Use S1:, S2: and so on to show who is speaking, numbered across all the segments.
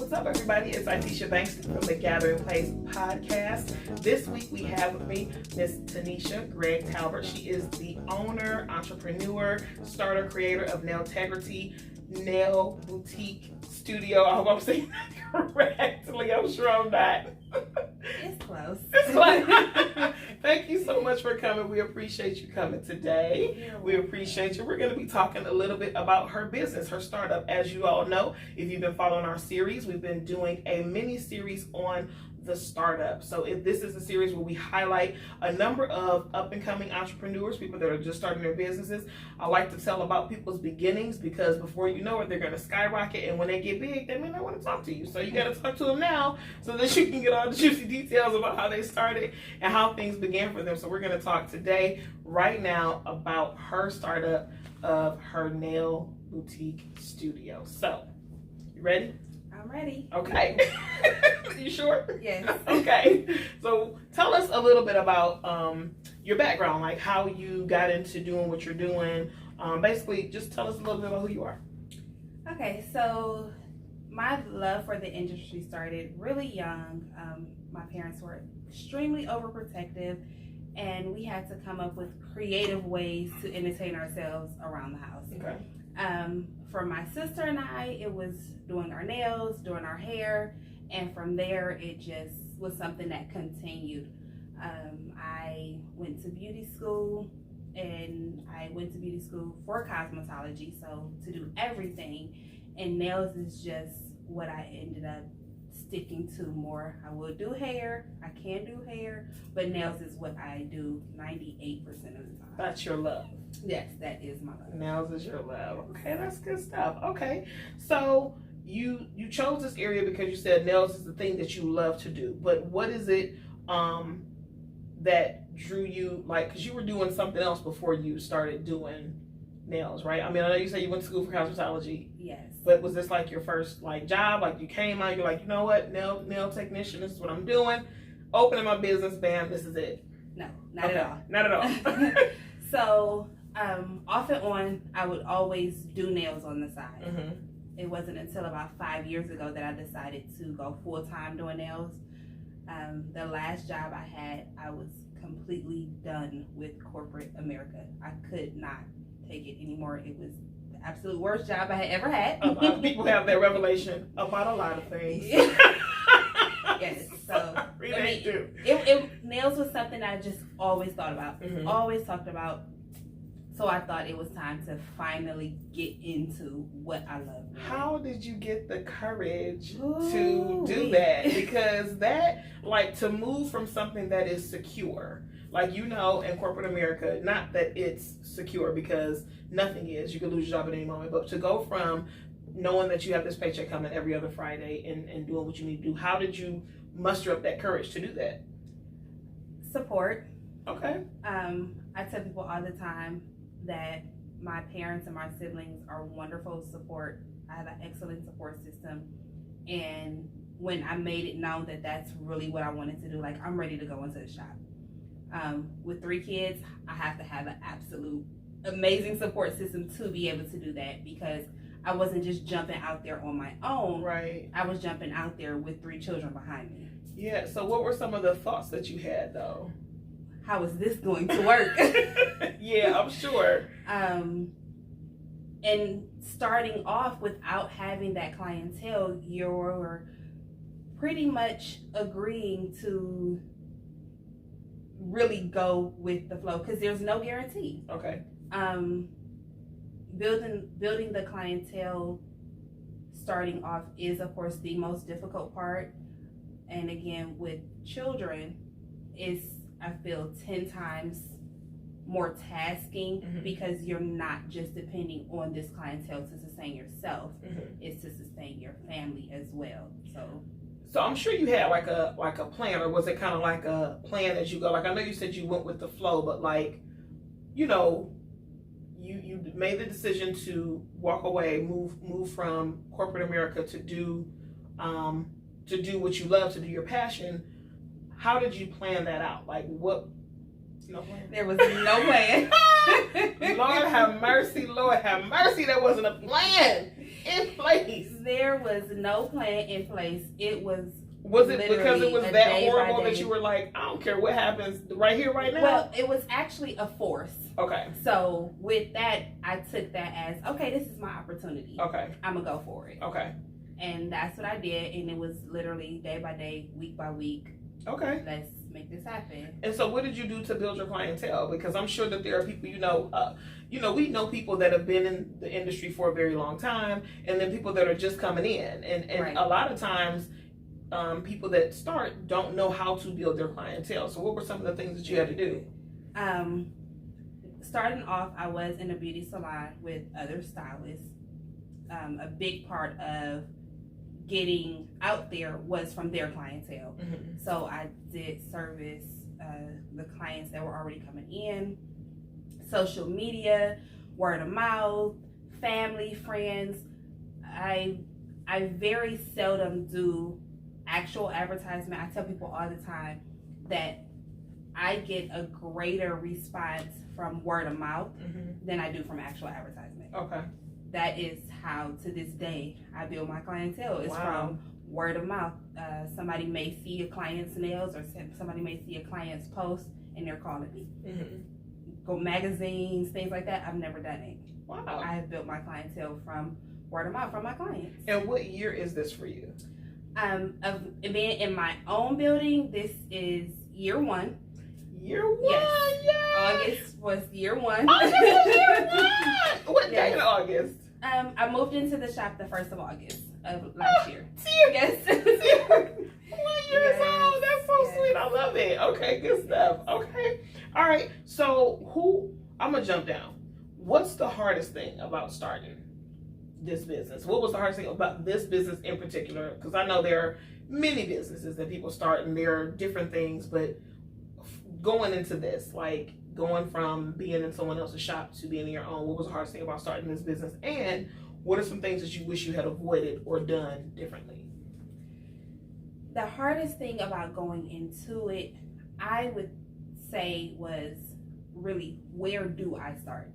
S1: What's up, everybody? It's Tanesha Banks from the Gathering Place podcast. This week we have with me Miss Tanesha Talbert. She is the owner, entrepreneur, starter, creator of Nailtegrity Nail Boutique Studio. I hope I'm saying that correctly. I'm sure I'm not.
S2: It's close.
S1: It's close. Thank you so much for coming. We appreciate you coming today. We appreciate you. We're going to be talking a little bit about her business, her startup. As you all know, if you've been following our series, we've been doing a mini series on the startup. So if this is a series where we highlight a number of up-and-coming entrepreneurs, people that are just starting their businesses. I like to tell about people's beginnings because before you know it, they're going to skyrocket, and when they get big, they may not want to talk to you. So you got to talk to them now so that you can get all the juicy details about how they started and how things began for them. So we're going to talk today, right now, about her startup of her nail boutique studio. So, you ready?
S2: I'm ready.
S1: Okay. You sure?
S2: Yes.
S1: Okay. So tell us a little bit about your background, like how you got into doing what you're doing. Basically, just tell us a little bit about who you are.
S2: Okay, so my love for the industry started really young. My parents were extremely overprotective, and we had to come up with creative ways to entertain ourselves around the house.
S1: Okay.
S2: For my sister and I, it was doing our nails, doing our hair, and from there it just was something that continued. I went to beauty school, and I went to beauty school for cosmetology, so to do everything, and nails is just what I ended up sticking to more. I will do hair, I can do hair, but nails is what I do 98% of the time.
S1: That's your love.
S2: Yes, that is my love.
S1: Nails is your love. Okay, that's good stuff. Okay, so you chose this area because you said nails is the thing that you love to do. But what is it that drew you, like, because you were doing something else before you started doing nails, right? I mean, I know you said you went to school for cosmetology.
S2: Yes.
S1: But was this like your first like job? Like you came out, you're like, you know what, nail technician, this is what I'm doing. Opening my business, bam, this is it.
S2: No, not at all.
S1: Not at all.
S2: So, off and on, I would always do nails on the side.
S1: Mm-hmm.
S2: It wasn't until about 5 years ago that I decided to go full-time doing nails. The last job I had, I was completely done with corporate America. I could not take it anymore. It was the absolute worst job I had ever had.
S1: A lot of people have that revelation about a lot of things.
S2: Yes, so
S1: do.
S2: Nails was something I just always thought about, always talked about. So I thought it was time to finally get into what I love.
S1: How did you get the courage to do that? Because that, like, to move from something that is secure, like, you know, in corporate America, not that it's secure because nothing is, you could lose your job at any moment, but to go from knowing that you have this paycheck coming every other Friday and doing what you need to do, how did you muster up that courage to do that?
S2: Support.
S1: Okay.
S2: I tell people all the time that my parents and my siblings are wonderful support. I have an excellent support system, and when I made it known that that's really what I wanted to do, like, I'm ready to go into the shop. With 3 kids, I have to have an absolute amazing support system to be able to do that, because I wasn't just jumping out there on my own.
S1: Right.
S2: I was jumping out there with 3 children behind me.
S1: Yeah, so what were some of the thoughts that you had, though?
S2: How is this going to work?
S1: Yeah, I'm sure.
S2: And starting off without having that clientele, you're pretty much agreeing to really go with the flow, because there's no guarantee.
S1: Okay.
S2: Building the clientele starting off is, of course, the most difficult part. And again, with children, it's, I feel, 10 times more tasking, because you're not just depending on this clientele to sustain yourself, it's to sustain your family as well. So
S1: I'm sure you had like a plan, or was it kind of like a plan as you go? Like, I know you said you went with the flow, but, like, you know, you made the decision to walk away, move from corporate America to do what you love, to do your passion. How did you plan that out? Like, what? No plan.
S2: There was no plan.
S1: Lord have mercy, Lord have mercy. There wasn't a plan. in place.
S2: There was no plan in place. It was
S1: it because it was that horrible
S2: day.
S1: that you were like, I don't care what happens right here, right now?
S2: Well, it was actually a force.
S1: Okay.
S2: So with that, I took that as, okay, this is my opportunity.
S1: Okay.
S2: I'm going to go for it.
S1: Okay.
S2: And that's what I did. And it was literally day by day, week by week.
S1: Okay.
S2: Let's make this happen.
S1: And so what did you do to build your clientele? Because I'm sure that there are people, we know people that have been in the industry for a very long time, and then people that are just coming in. And
S2: Right.
S1: A lot of times, people that start don't know how to build their clientele. So what were some of the things that you had to do?
S2: Starting off, I was in a beauty salon with other stylists. A big part of getting out there was from their clientele.
S1: Mm-hmm.
S2: So I did service the clients that were already coming in, social media, word of mouth, family, friends. I very seldom do actual advertisement. I tell people all the time that I get a greater response from word of mouth
S1: Mm-hmm.
S2: than I do from actual advertisement.
S1: Okay.
S2: That is how, to this day, I build my clientele. It's
S1: Wow.
S2: from word of mouth. Somebody may see a client's nails, or somebody may see a client's post, and they're calling me.
S1: Mm-hmm.
S2: Go magazines, things like that. I've never done it.
S1: Wow.
S2: I have built my clientele from word of mouth from my clients.
S1: And what year is this for you?
S2: Of being in my own building, this is year 1.
S1: Year 1,
S2: Yes.
S1: yeah.
S2: August was year 1.
S1: August was year 1. What day
S2: Yes.
S1: in August?
S2: I moved into the shop the 1st of August of last year.
S1: Yes. 1 year old. That's so sweet. I love it. Okay, good stuff. Okay. All right. So I'm going to jump down. What's the hardest thing about starting this business? What was the hardest thing about this business in particular? Because I know there are many businesses that people start and there are different things, but going into this, like going from being in someone else's shop to being in your own, what was the hardest thing about starting this business? And what are some things that you wish you had avoided or done differently?
S2: The hardest thing about going into it, I would say, was really, where do I start?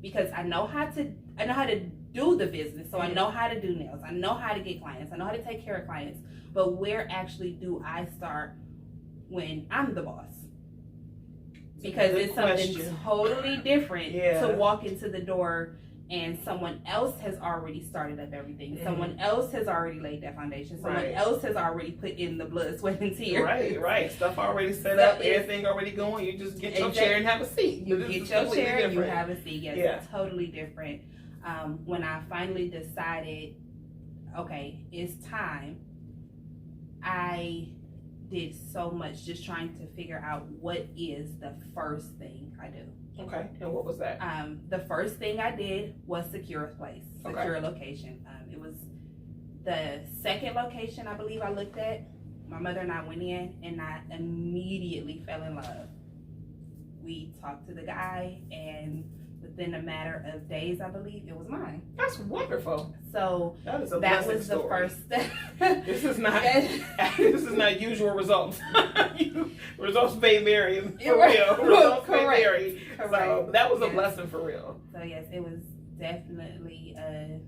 S2: Because I know how to do the business, so I know how to do nails, I know how to get clients, I know how to take care of clients, but where actually do I start when I'm the boss? Because it's something totally different to walk into the door and someone else has already started up everything. Mm-hmm. Someone else has already laid that foundation. Someone else has already put in the blood, sweat, and tears.
S1: Right. Stuff already set up, everything already going. You just get your chair and have a seat.
S2: You get your chair and you have a seat. Yes, it's totally different. When I finally decided, okay, it's time, I did so much just trying to figure out what is the first thing I do.
S1: Okay, and what was that?
S2: The first thing I did was secure a place, secure a location. It was the second location I believe I looked at. My mother and I went in and I immediately fell in love. We talked to the guy and within a matter of days, I believe, it was mine.
S1: That's wonderful.
S2: So
S1: that
S2: was the first step.
S1: This is not usual results. Results may vary for real. Results may vary. So that was a blessing for real.
S2: So yes, it was definitely a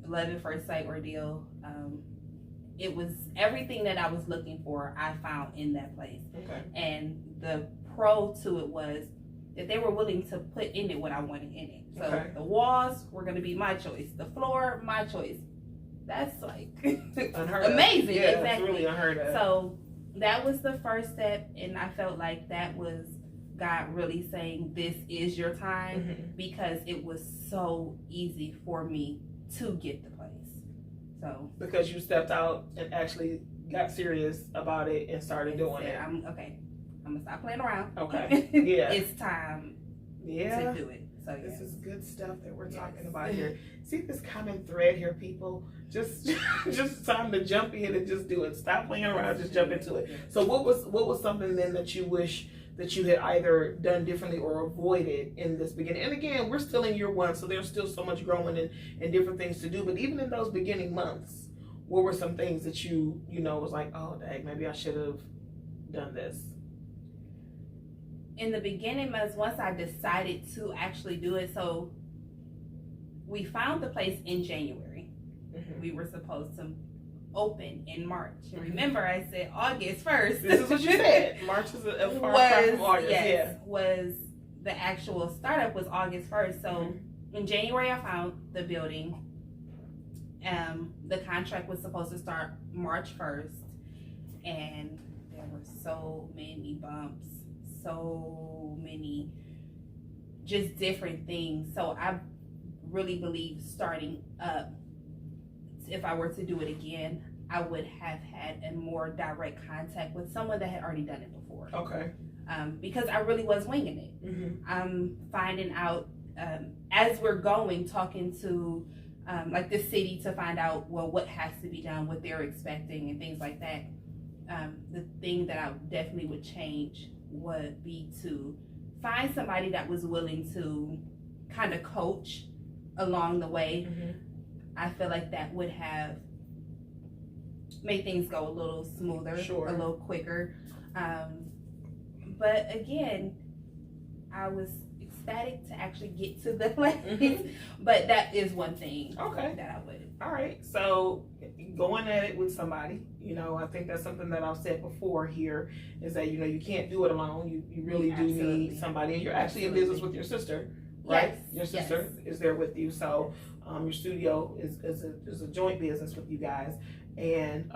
S2: love at first sight ordeal. It was everything that I was looking for, I found in that place.
S1: Okay. And
S2: the pro to it was that they were willing to put in it what I wanted in it. So the walls were going to be my choice. The floor, my choice. That's like amazing.
S1: Yeah,
S2: exactly.
S1: That's really unheard of.
S2: So that was the first step, and I felt like that was God really saying, this is your time, because it was so easy for me to get the place. So
S1: because you stepped out and actually got serious about it and started doing it.
S2: I'm gonna stop playing around.
S1: Okay. Yeah.
S2: It's time to do it. So
S1: this is good stuff that we're talking about here. See this common thread here, people? Just time to jump in and just do it. Stop playing around, just jump into it. So what was something then that you wish that you had either done differently or avoided in this beginning? And again, we're still in year 1, so there's still so much growing and different things to do. But even in those beginning months, what were some things that you was like, oh dang, maybe I should have done this?
S2: In the beginning months, once I decided to actually do it, so we found the place in January. We were supposed to open in March. And remember, I said August 1st.
S1: This is what you said. March is a far cry from August.
S2: Yes, was the actual startup was August 1st. So in January, I found the building. The contract was supposed to start March 1st. And there were so many bumps, so many just different things. So I really believe starting up, if I were to do it again, I would have had a more direct contact with someone that had already done it before.
S1: Okay.
S2: Because I really was winging it. I'm finding out as we're going, talking to like the city to find out, well, what has to be done, what they're expecting and things like that. The thing that I definitely would change would be to find somebody that was willing to kind of coach along the way. I feel like that would have made things go a little smoother, a little quicker. But again, I was ecstatic to actually get to the place. But that is one thing that I would.
S1: All right. So going at it with somebody, you know, I think that's something that I've said before here is that, you know, you can't do it alone. You really do need somebody. And you're actually in business with your sister, right?
S2: Yes.
S1: Your sister is there with you. So your studio is a joint business with you guys. And,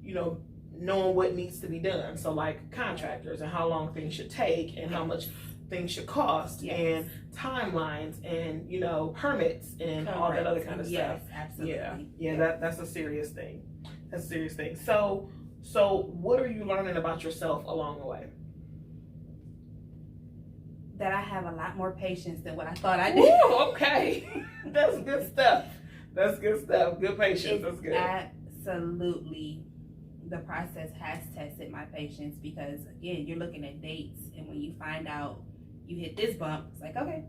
S1: you know, knowing what needs to be done. So like contractors and how long things should take and how much things should cost and timelines and, you know, permits and all that other kind of stuff.
S2: Absolutely.
S1: Yeah. That's a serious thing. That's a serious thing. So what are you learning about yourself along the way?
S2: That I have a lot more patience than what I thought I did.
S1: Ooh, okay. That's good stuff. That's good stuff. Good patience. That's good.
S2: Absolutely. The process has tested my patience because, again, you're looking at dates, and when you find out you hit this bump, it's like, okay.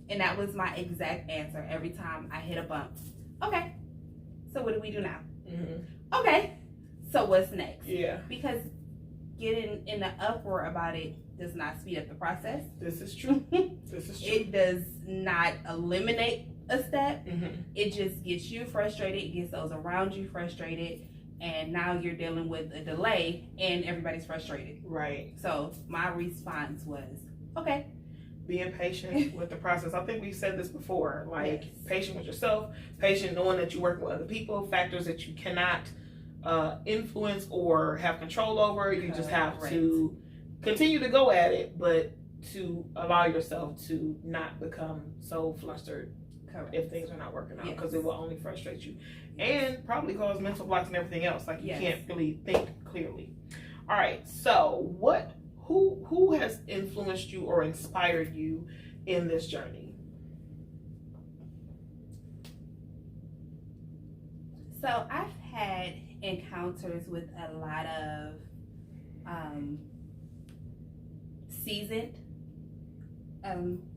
S2: And that was my exact answer every time I hit a bump. Okay. So what do we do now? Okay. So what's next?
S1: Yeah.
S2: Because getting in the uproar about it does not speed up the process.
S1: This is true. This is true.
S2: It does not eliminate a step. It just gets you frustrated. It gets those around you frustrated. And now you're dealing with a delay and everybody's frustrated.
S1: Right.
S2: So my response was, okay.
S1: Being patient with the process. I think we've said this before, like patient with yourself, patient knowing that you're working with other people, factors that you cannot influence or have control over. You just have to continue to go at it, but to allow yourself to not become so flustered if things are not working out, because it will only frustrate you and probably cause mental blocks and everything else. Like you can't really think clearly. All right. So who has influenced you or inspired you in this journey?
S2: So I've had encounters with a lot of seasoned,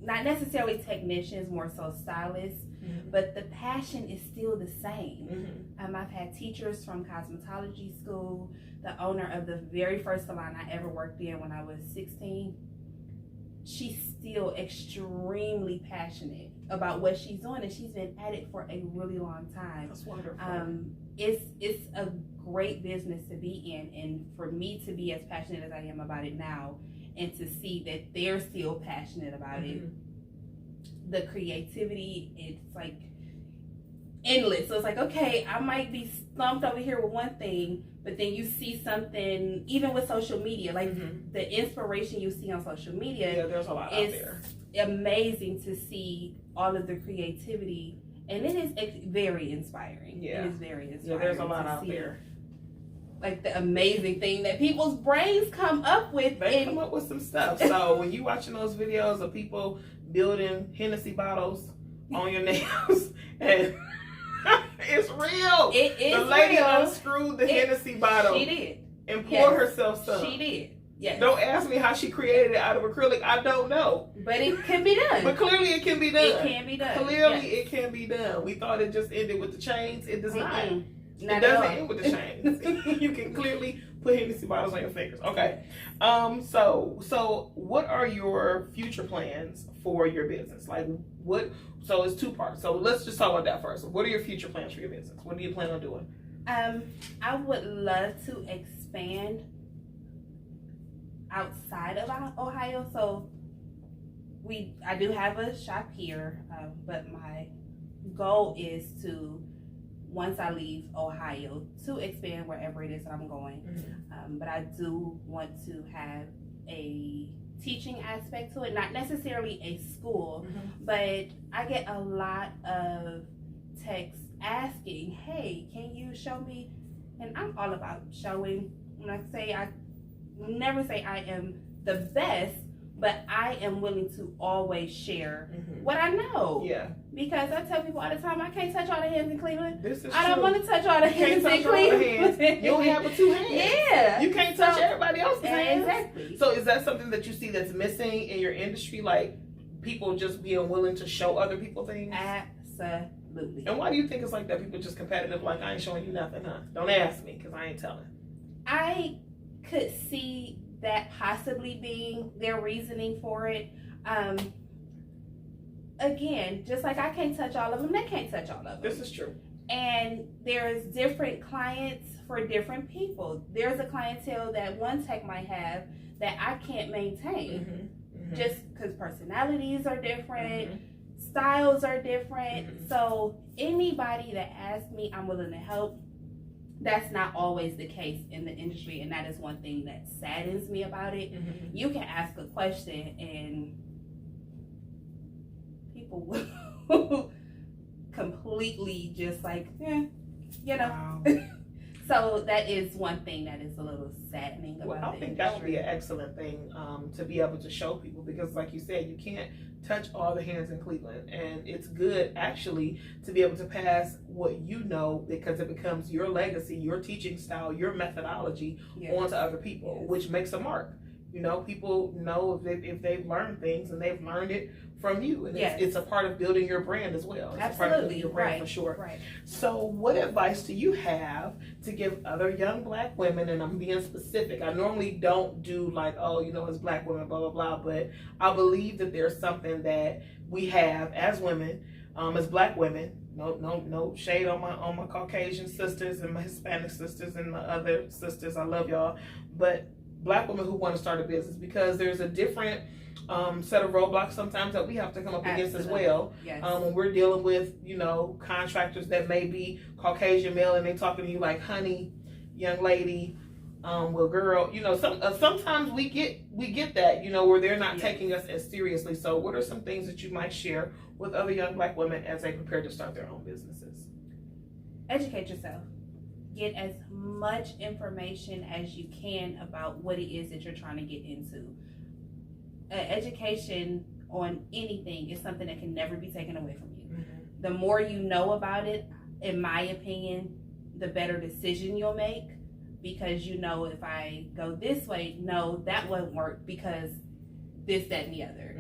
S2: not necessarily technicians, more so stylists, but the passion is still the same. I've had teachers from cosmetology school, the owner of the very first salon I ever worked in when I was 16. She's still extremely passionate about what she's doing, and she's been at it for a really long time.
S1: That's wonderful.
S2: It's a great business to be in, and for me to be as passionate as I am about it now, and to see that they're still passionate about it, the creativity, it's like endless. So it's like, okay, I might be stumped over here with one thing, but then you see something, even with social media, like the inspiration you see on social media,
S1: there's a lot out there.
S2: Amazing to see all of the creativity, and it is very inspiring. It is very inspiring.
S1: There's a lot out there.
S2: Like the amazing thing that people's brains come up with.
S1: They come up with some stuff. So when you watching those videos of people building Hennessy bottles on your nails, and it's real.
S2: It is
S1: the lady
S2: real.
S1: Unscrewed the Hennessy bottle.
S2: She did.
S1: And poured herself some.
S2: She did. Yes.
S1: Don't ask me how she created it out of acrylic. I don't know.
S2: But it can be done.
S1: But clearly it can be done.
S2: It can be done.
S1: Clearly it can be done. We thought it just ended with the chains. It does not.
S2: Not
S1: it doesn't
S2: at all.
S1: end with the chains. You can clearly put Hennessy bottles on your fingers. Okay. So what are your future plans for your business? Like what? So it's two parts. So let's just talk about that first. What are your future plans for your business? What do you plan on doing?
S2: I would love to expand outside of Ohio. So I do have a shop here, but my goal is to, once I leave Ohio, to expand wherever it is that I'm going.
S1: Mm-hmm.
S2: But I do want to have a teaching aspect to it, not necessarily a school, but I get a lot of texts asking, hey, can you show me? And I'm all about showing. When I never say I am the best, but I am willing to always share what I know.
S1: Yeah.
S2: Because I tell people all the time, I can't touch all the hands in Cleveland.
S1: This is
S2: I don't
S1: true.
S2: want to touch all the hands in Cleveland.
S1: You don't have but two hands.
S2: Yeah.
S1: You can't touch everybody else's hands.
S2: Exactly.
S1: So is that something that you see that's missing in your industry? Like people just being willing to show other people things?
S2: Absolutely.
S1: And why do you think it's like that? People just competitive, like I ain't showing you nothing, huh? Don't ask me, because I ain't telling.
S2: I could see that possibly being their reasoning for it. Again, just like I can't touch all of them, they can't touch all of them.
S1: This is true.
S2: And there's different clients for different people. There's a clientele that one tech might have that I can't maintain. Just because personalities are different, styles are different. So anybody that asks me, I'm willing to help. That's not always the case in the industry, and that is one thing that saddens me about it. You can ask a question and people will completely just like,
S1: Wow.
S2: So that is one thing that is a little saddening about
S1: I think that would be an excellent thing to be able to show people, because like you said, you can't touch all the hands in Cleveland, and it's good actually to be able to pass what you know, because it becomes your legacy, your teaching style, your methodology on to other people, which makes a mark. People know if they've learned things, and they've learned it from you, and it's a part of building your brand as well. It's
S2: Absolutely.
S1: a part of building your brand for sure.
S2: Right.
S1: So what advice do you have to give other young black women? And I'm being specific. I normally don't do like, as black women, blah, blah, blah, but I believe that there's something that we have as women, as black women. No shade on my Caucasian sisters and my Hispanic sisters and my other sisters. I love y'all. But black women who want to start a business, because there's a different set of roadblocks sometimes that we have to come up against as well.
S2: Yes.
S1: When we're dealing with, contractors that may be Caucasian male, and they talking to you like, honey, young lady, well, girl, sometimes we get that, where they're not taking us as seriously. So what are some things that you might share with other young black women as they prepare to start their own businesses?
S2: Educate yourself. Get as much information as you can about what it is that you're trying to get into. Education on anything is something that can never be taken away from you. The more you know about it, in my opinion, the better decision you'll make, because if I go this way, no, that won't work because this, that, and the other.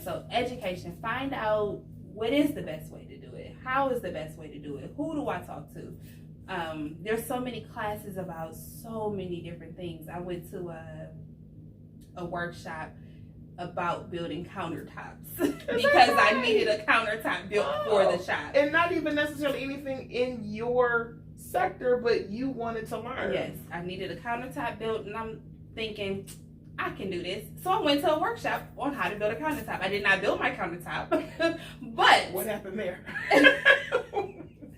S2: So education, find out what is the best way to do it. How is the best way to do it? Who do I talk to? There's so many classes about so many different things. I went to a workshop about building countertops because I needed a countertop built for the shop.
S1: And not even necessarily anything in your sector, but you wanted to learn.
S2: Yes, I needed a countertop built, and I'm thinking, I can do this. So I went to a workshop on how to build a countertop. I did not build my countertop, but
S1: what happened there?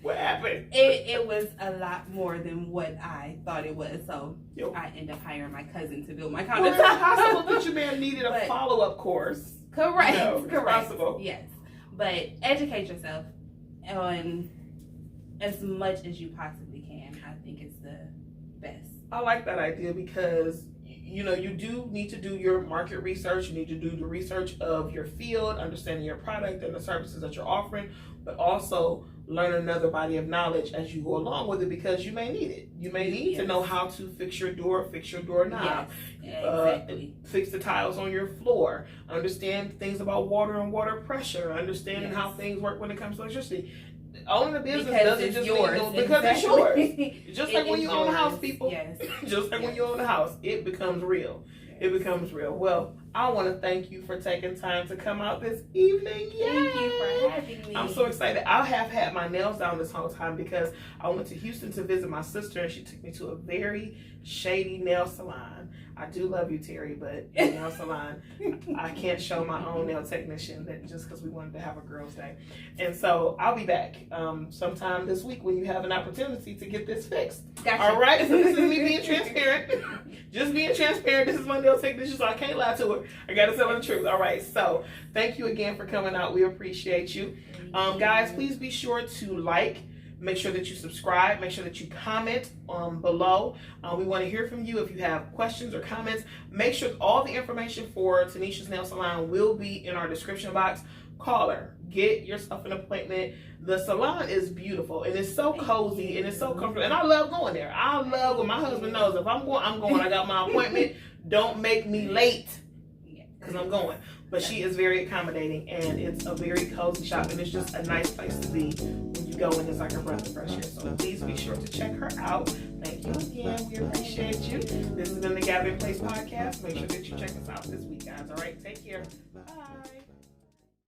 S1: What happened?
S2: It was a lot more than what I thought it was. So I ended up hiring my cousin to build my countertop.
S1: Well, it's possible that you may have needed a follow-up course.
S2: Correct.
S1: Correct.
S2: Possible. Yes. But educate yourself on as much as you possibly can. I think it's the best.
S1: I like that idea, because you do need to do your market research. You need to do the research of your field, understanding your product and the services that you're offering, but also learn another body of knowledge as you go along with it, because you may need it. You may need to know how to fix your doorknob,
S2: exactly.
S1: Fix the tiles on your floor, understand things about water and water pressure, understanding how things work when it comes to electricity. owning a business
S2: because
S1: doesn't
S2: it's
S1: just
S2: yours.
S1: mean because it's yours. Just like
S2: It
S1: when
S2: is
S1: you own a house,
S2: yours.
S1: people.
S2: Yes.
S1: Just like when you own a house, it becomes real. It becomes real. Well, I want to thank you for taking time to come out this evening. Yay!
S2: Thank you for having me.
S1: I'm so excited. I have had my nails down this whole time because I went to Houston to visit my sister and she took me to a very shady nail salon. I do love you, Terry, but the nail salon, I can't show my own nail technician that just because we wanted to have a girls' day. And so I'll be back sometime this week when you have an opportunity to get this fixed.
S2: Gotcha.
S1: All right? So this is me being transparent. Just being transparent. This is my nail technician, so I can't lie to her. I got to tell her the truth. All right. So thank you again for coming out. We appreciate you. Guys, please be sure to like. Make sure that you subscribe. Make sure that you comment below. We want to hear from you if you have questions or comments. Make sure all the information for Tanesha's Nail Salon will be in our description box. Call her. Get yourself an appointment. The salon is beautiful and it's so cozy and it's so comfortable. And I love going there. I love when my husband knows if I'm going, I'm going. I got my appointment. Don't make me late because I'm going. But she is very accommodating and it's a very cozy shop and it's just a nice place to be when you go in. It's like a breath of fresh air. So please be sure to check her out. Thank you again. We appreciate you. This has been the Gavin Place Podcast. Make sure that you check us out this week, guys. All right, take care.